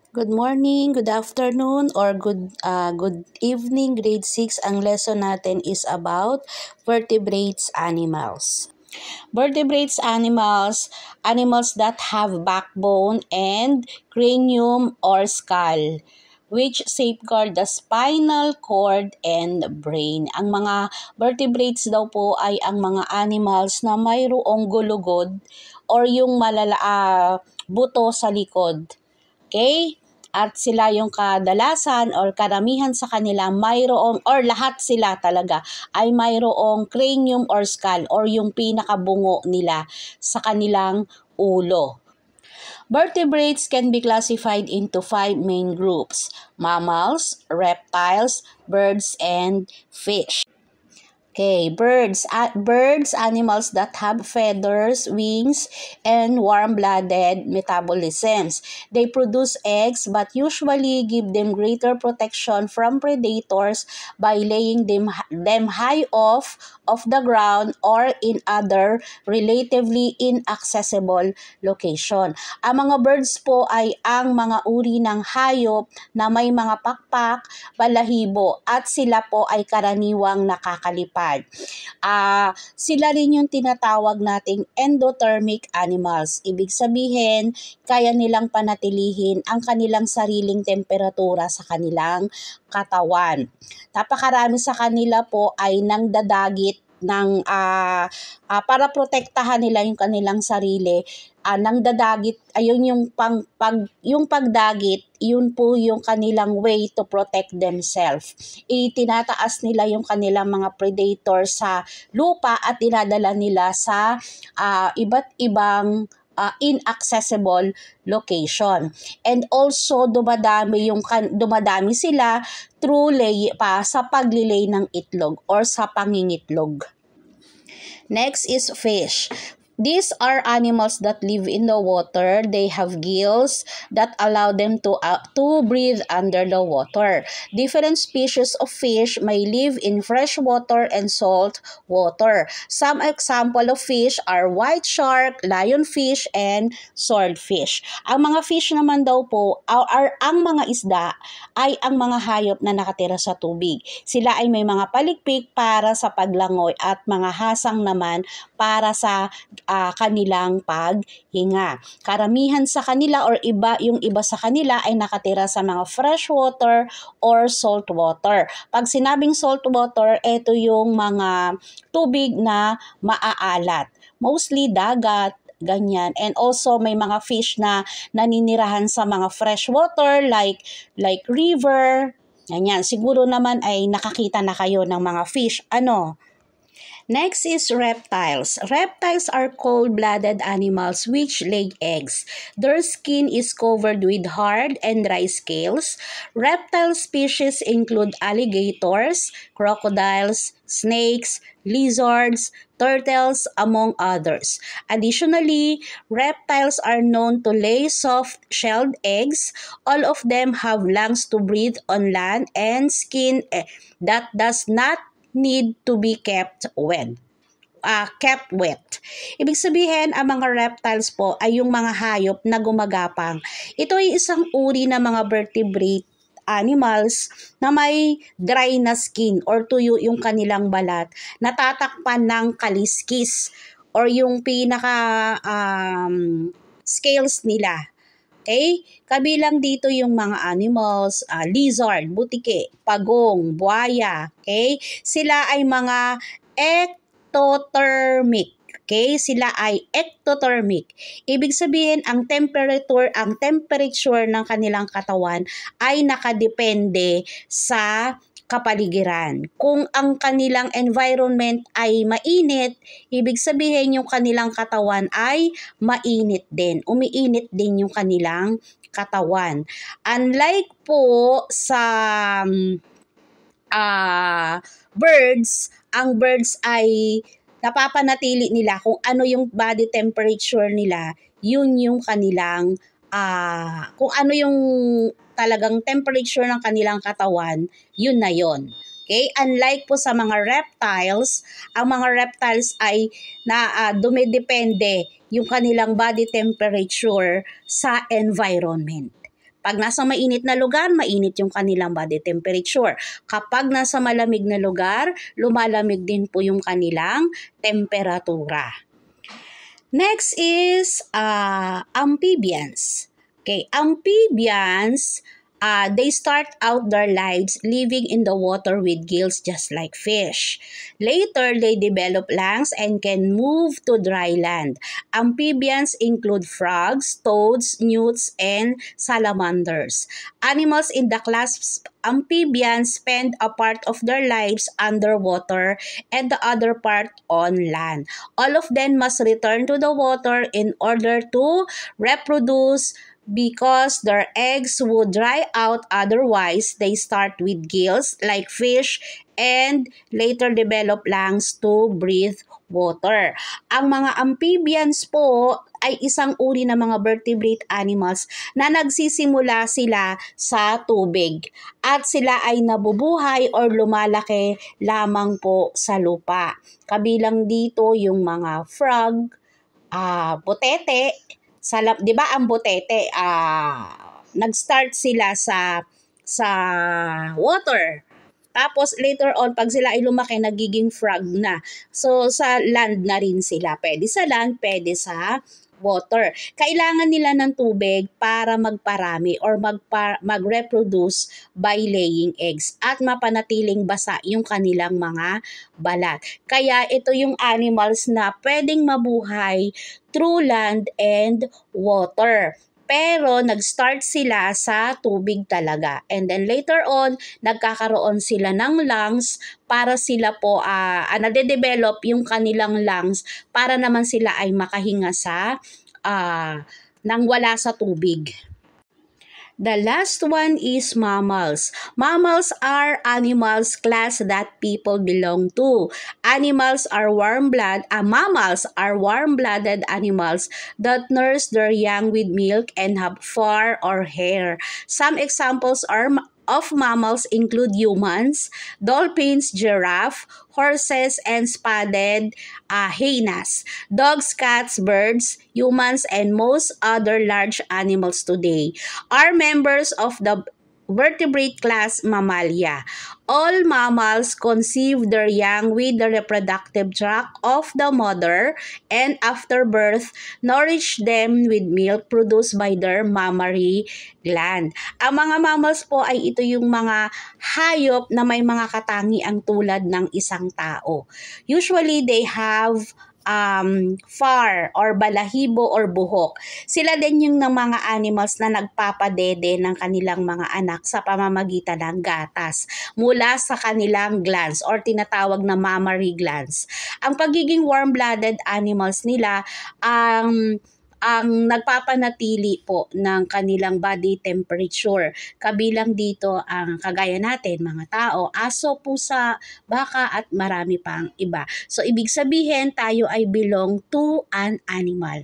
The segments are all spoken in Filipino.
Good morning, good afternoon, or good evening, grade 6. Ang lesson natin is about vertebrates animals. Vertebrates animals that have backbone and cranium or skull, which safeguard the spinal cord and brain. Ang mga vertebrates daw po ay ang mga animals na mayroong gulugod or yung buto sa likod. Okay? At sila yung kadalasan or karamihan sa kanila mayroong or lahat sila talaga ay mayroong cranium or skull or yung pinakabungo nila sa kanilang ulo. Vertebrates can be classified into 5 main groups: mammals, reptiles, birds, and fish. Okay, birds, animals that have feathers, wings, and warm-blooded metabolisms. They produce eggs but usually give them greater protection from predators by laying them high off of the ground or in other relatively inaccessible location. Ang mga birds po ay ang mga uri ng hayop na may mga pakpak, balahibo at sila po ay karaniwang nakakalipad. Sila rin yung tinatawag nating endothermic animals. Ibig sabihin, kaya nilang panatilihin ang kanilang sariling temperatura sa kanilang katawan. Napakarami sa kanila po ay nangdadagit ng para protektahan nila yung kanilang sarili. Nang dadagit, ayun yung pagdagit, yun po yung kanilang way to protect themselves. Itinataas nila yung kanilang mga predator sa lupa at dinadala nila sa iba't ibang inaccessible location. And also dumadami sila through sa paglilay ng itlog or sa pangingitlog. Next is fish. These are animals that live in the water. They have gills that allow them to breathe under the water. Different species of fish may live in fresh water and salt water. Some example of fish are white shark, lionfish, and swordfish. Ang mga fish naman daw po, ang mga isda ay ang mga hayop na nakatira sa tubig. Sila ay may mga palikpik para sa paglangoy at mga hasang naman para sa kanilang paghinga. Karamihan sa kanila or yung iba sa kanila ay nakatira sa mga freshwater or saltwater. Pag sinabing saltwater, ito yung mga tubig na maaalat. Mostly dagat, ganyan. And also may mga fish na naninirahan sa mga freshwater like river. Ganyan. Siguro naman ay nakakita na kayo ng mga fish. Next is reptiles. Reptiles are cold-blooded animals which lay eggs. Their skin is covered with hard and dry scales. Reptile species include alligators, crocodiles, snakes, lizards, turtles, among others. Additionally, reptiles are known to lay soft-shelled eggs. All of them have lungs to breathe on land and skin that does not need to be kept wet. Ibig sabihin, ang mga reptiles po ay yung mga hayop na gumagapang. Ito ay isang uri ng mga vertebrate animals na may dry na skin or tuyo yung kanilang balat, natatakpan ng kaliskis or yung pinaka scales nila. Okay? Kabilang dito yung mga animals, lizard, butike, pagong, buhaya. Okay? Sila ay mga ectothermic. Okay? Sila ay ectothermic. Ibig sabihin, ang temperature ng kanilang katawan ay nakadepende sa kapaligiran. Kung ang kanilang environment ay mainit, ibig sabihin yung kanilang katawan ay mainit din. Umiinit din yung kanilang katawan. Unlike po sa birds, ang birds ay napapanatili nila kung ano yung body temperature nila, yun yung kanilang kung ano yung talagang temperature ng kanilang katawan, yun na yun. Okay? Unlike po sa mga reptiles, ang mga reptiles ay dumidepende yung kanilang body temperature sa environment. Pag nasa mainit na lugar, mainit yung kanilang body temperature. Kapag nasa malamig na lugar, lumalamig din po yung kanilang temperatura. Next is amphibians. Okay, amphibians, they start out their lives living in the water with gills just like fish. Later, they develop lungs and can move to dry land. Amphibians include frogs, toads, newts, and salamanders. Animals in the class amphibians spend a part of their lives underwater and the other part on land. All of them must return to the water in order to reproduce because their eggs would dry out otherwise. They start with gills like fish and later develop lungs to breathe water. Ang mga amphibians po ay isang uri ng mga vertebrate animals na nagsisimula sila sa tubig at sila ay nabubuhay or lumalaki lamang po sa lupa. Kabilang dito yung mga frog, butete, di ba ang butete, nag-start sila sa water. Tapos later on, pag sila ay lumaki, nagiging frog na. So sa land na rin sila. Pwede sa land, pwede sa water. Kailangan nila ng tubig para magparami or mag-reproduce by laying eggs at mapanatiling basa yung kanilang mga balat. Kaya ito yung animals na pwedeng mabuhay through land and water. Pero nag-start sila sa tubig talaga. And then later on, nagkakaroon sila ng lungs para sila po, nade-develop yung kanilang lungs para naman sila ay makahinga sa nang wala sa tubig. The last one is mammals. Mammals are animals class that people belong to. Mammals are warm-blooded animals that nurse their young with milk and have fur or hair. Some examples of mammals include humans, dolphins, giraffe, horses, and spotted hyenas, dogs, cats, birds, humans, and most other large animals today are members of the vertebrate class Mammalia. All mammals conceive their young with the reproductive tract of the mother and after birth, nourish them with milk produced by their mammary gland. Ang mga mammals po ay ito yung mga hayop na may mga katangiang tulad ng isang tao. Usually, they have fur or balahibo or buhok. Sila din yung ng mga animals na nagpapadede ng kanilang mga anak sa pamamagitan ng gatas mula sa kanilang glands or tinatawag na mammary glands. Ang pagiging warm-blooded animals nila, ang nagpapanatili po ng kanilang body temperature. Kabilang dito ang kagaya natin, mga tao, aso, pusa, baka at marami pang iba. So, ibig sabihin, tayo ay belong to an animal.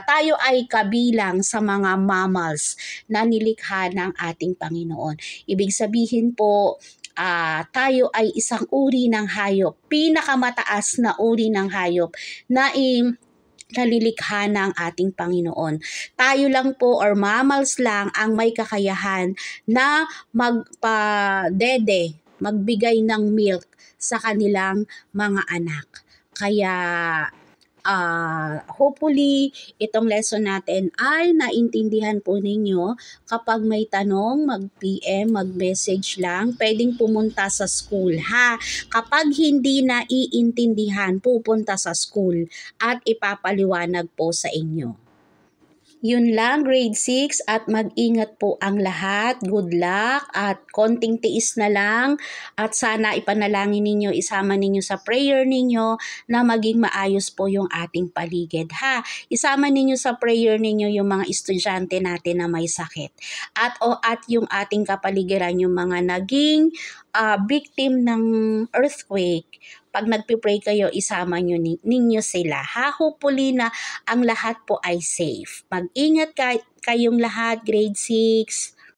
Tayo ay kabilang sa mga mammals na nilikha ng ating Panginoon. Ibig sabihin po, tayo ay isang uri ng hayop, pinakamataas na uri ng hayop na nalilikha ng ating Panginoon. Tayo lang po or mammals lang ang may kakayahan na magbigay ng milk sa kanilang mga anak. Kaya hopefully, itong lesson natin ay naintindihan po ninyo. Kapag may tanong, mag-PM, mag-message lang. Pwedeng pumunta sa school, ha? Kapag hindi naiintindihan, pupunta sa school at ipapaliwanag po sa inyo. Yun lang, grade 6, at mag-ingat po ang lahat. Good luck at konting tiis na lang at sana ipanalangin ninyo, isama ninyo sa prayer ninyo na maging maayos po yung ating paligid, ha. Isama ninyo sa prayer ninyo yung mga estudyante natin na may sakit at yung ating kapaligiran, yung mga naging victim ng earthquake. Pag nagpipray kayo, isama ninyo sila, ha? Hopefully na ang lahat po ay safe. Mag-ingat kayong lahat, grade 6.